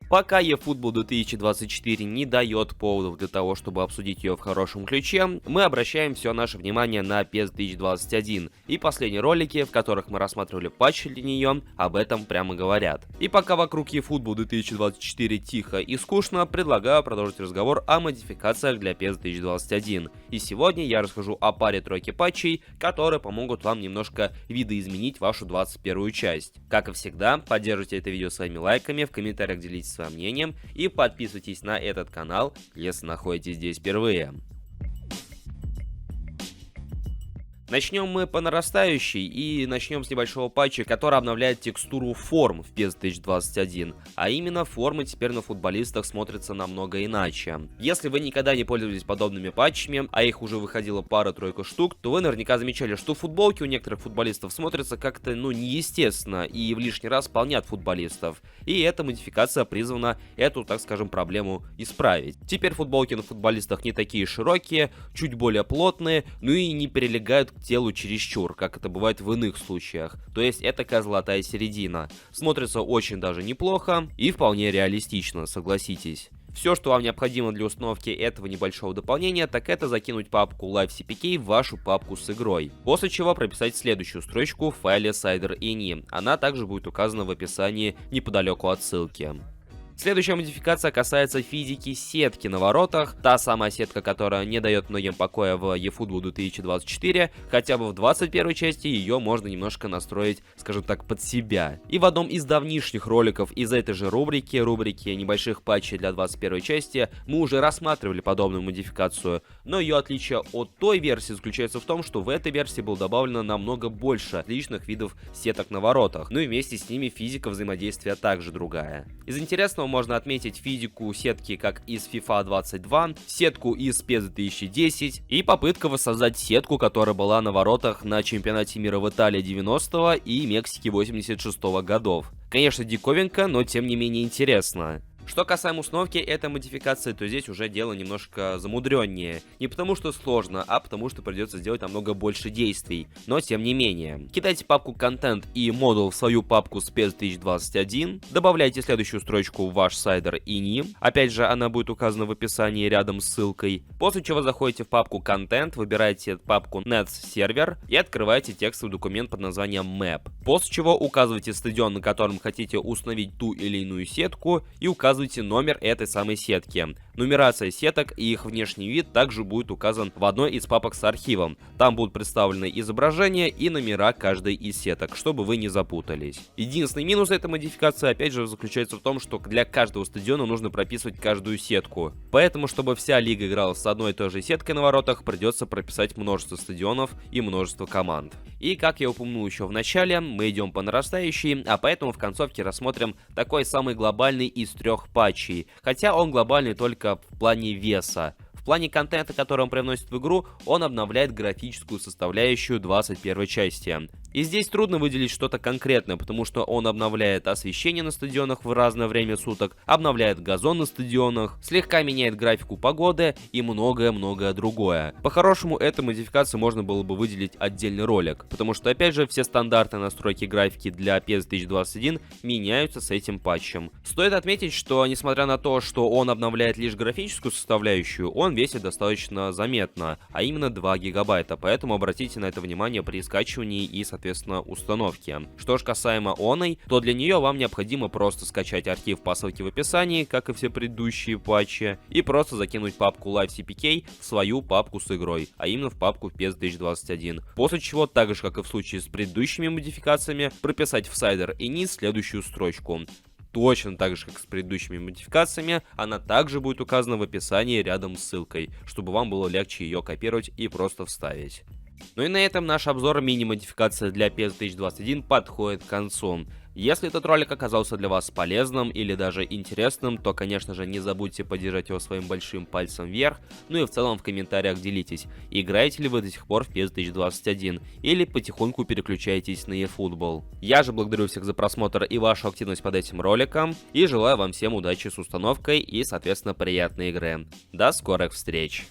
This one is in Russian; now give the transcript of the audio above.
Пока eFootball 2024 не дает поводов для того, чтобы обсудить ее в хорошем ключе, мы обращаем все наше внимание на PES 2021, и последние ролики, в которых мы рассматривали патчи для нее, об этом прямо говорят. И пока вокруг eFootball 2024 тихо и скучно, предлагаю продолжить разговор о модификациях для PES 2021. И сегодня я расскажу о паре-тройке патчей, которые помогут вам немножко видоизменить вашу 21 часть. Как и всегда, поддержите это видео своими лайками, в комментариях делитесь своим мнением и подписывайтесь на этот канал, если находитесь здесь впервые. Начнем мы по нарастающей и начнем с небольшого патча, который обновляет текстуру форм в PES 2021, а именно формы теперь на футболистах смотрятся намного иначе. Если вы никогда не пользовались подобными патчами, а их уже выходило пара-тройка штук, то вы наверняка замечали, что футболки у некоторых футболистов смотрятся как-то неестественно и в лишний раз полнят футболистов. И эта модификация призвана эту, так скажем, проблему исправить. Теперь футболки на футболистах не такие широкие, чуть более плотные, ну и не прилегают к телу чересчур, как это бывает в иных случаях. То есть это такая золотая середина. Смотрится очень даже неплохо и вполне реалистично, согласитесь. Все, что вам необходимо для установки этого небольшого дополнения, так это закинуть папку LiveCPK в вашу папку с игрой. После чего прописать следующую строчку в файле Cider.ini. Она также будет указана в описании неподалеку от ссылки. Следующая модификация касается физики сетки на воротах, та самая сетка, которая не дает многим покоя в eFootball 2024, хотя бы в 21 части ее можно немножко настроить, скажем так, под себя. И в одном из давнишних роликов из этой же рубрики небольших патчей для 21 части, мы уже рассматривали подобную модификацию, но ее отличие от той версии заключается в том, что в этой версии было добавлено намного больше отличных видов сеток на воротах, ну и вместе с ними физика взаимодействия также другая. Из интересного можно отметить физику сетки как из FIFA 22, сетку из PES 2010 и попытка воссоздать сетку, которая была на воротах на чемпионате мира в Италии 90-го и Мексике 86-го годов. Конечно, диковинка, но тем не менее интересно. Что касаемо установки этой модификации, то здесь уже дело немножко замудреннее. Не потому что сложно, а потому что придется сделать намного больше действий. Но тем не менее. Кидайте папку контент и модул в свою папку с PES 2021. Добавляйте следующую строчку в ваш Cider.ini. Опять же, она будет указана в описании рядом с ссылкой. После чего заходите в папку контент, выбираете папку Nets Server и открываете текстовый документ под названием Map. После чего указываете стадион, на котором хотите установить ту или иную сетку, и указываете номер этой самой сетки. Нумерация сеток и их внешний вид также будет указан в одной из папок с архивом. Там будут представлены изображения и номера каждой из сеток, чтобы вы не запутались. Единственный минус этой модификации, опять же, заключается в том, что для каждого стадиона нужно прописывать каждую сетку. Поэтому, чтобы вся лига играла с одной и той же сеткой на воротах, придется прописать множество стадионов и множество команд. И, как я упомянул еще в начале, мы идем по нарастающей, а поэтому в концовке рассмотрим такой самый глобальный из трех патчей, хотя он глобальный только в плане веса. В плане контента, который он привносит в игру, он обновляет графическую составляющую 21 части. И здесь трудно выделить что-то конкретное, потому что он обновляет освещение на стадионах в разное время суток, обновляет газон на стадионах, слегка меняет графику погоды и многое-многое другое. По-хорошему, эту модификацию можно было бы выделить отдельный ролик, потому что, опять же, все стандартные настройки графики для PES 2021 меняются с этим патчем. Стоит отметить, что, несмотря на то, что он обновляет лишь графическую составляющую, он весит достаточно заметно, а именно 2 гигабайта, поэтому обратите на это внимание при скачивании и, соответственно, установки. Что же касаемо оной, то для нее вам необходимо просто скачать архив по ссылке в описании, как и все предыдущие патчи, и просто закинуть папку LiveCPK в свою папку с игрой, а именно в папку PES 2021. После чего, так же как и в случае с предыдущими модификациями, прописать в Cider.ini следующую строчку. Точно так же, как с предыдущими модификациями, она также будет указана в описании рядом с ссылкой, чтобы вам было легче ее копировать и просто вставить. Ну и на этом наш обзор мини-модификации для PES 2021 подходит к концу. Если этот ролик оказался для вас полезным или даже интересным, то, конечно же, не забудьте поддержать его своим большим пальцем вверх, ну и в целом в комментариях делитесь, играете ли вы до сих пор в PES 2021 или потихоньку переключаетесь на eFootball. Я же благодарю всех за просмотр и вашу активность под этим роликом, и желаю вам всем удачи с установкой и, соответственно, приятной игры. До скорых встреч!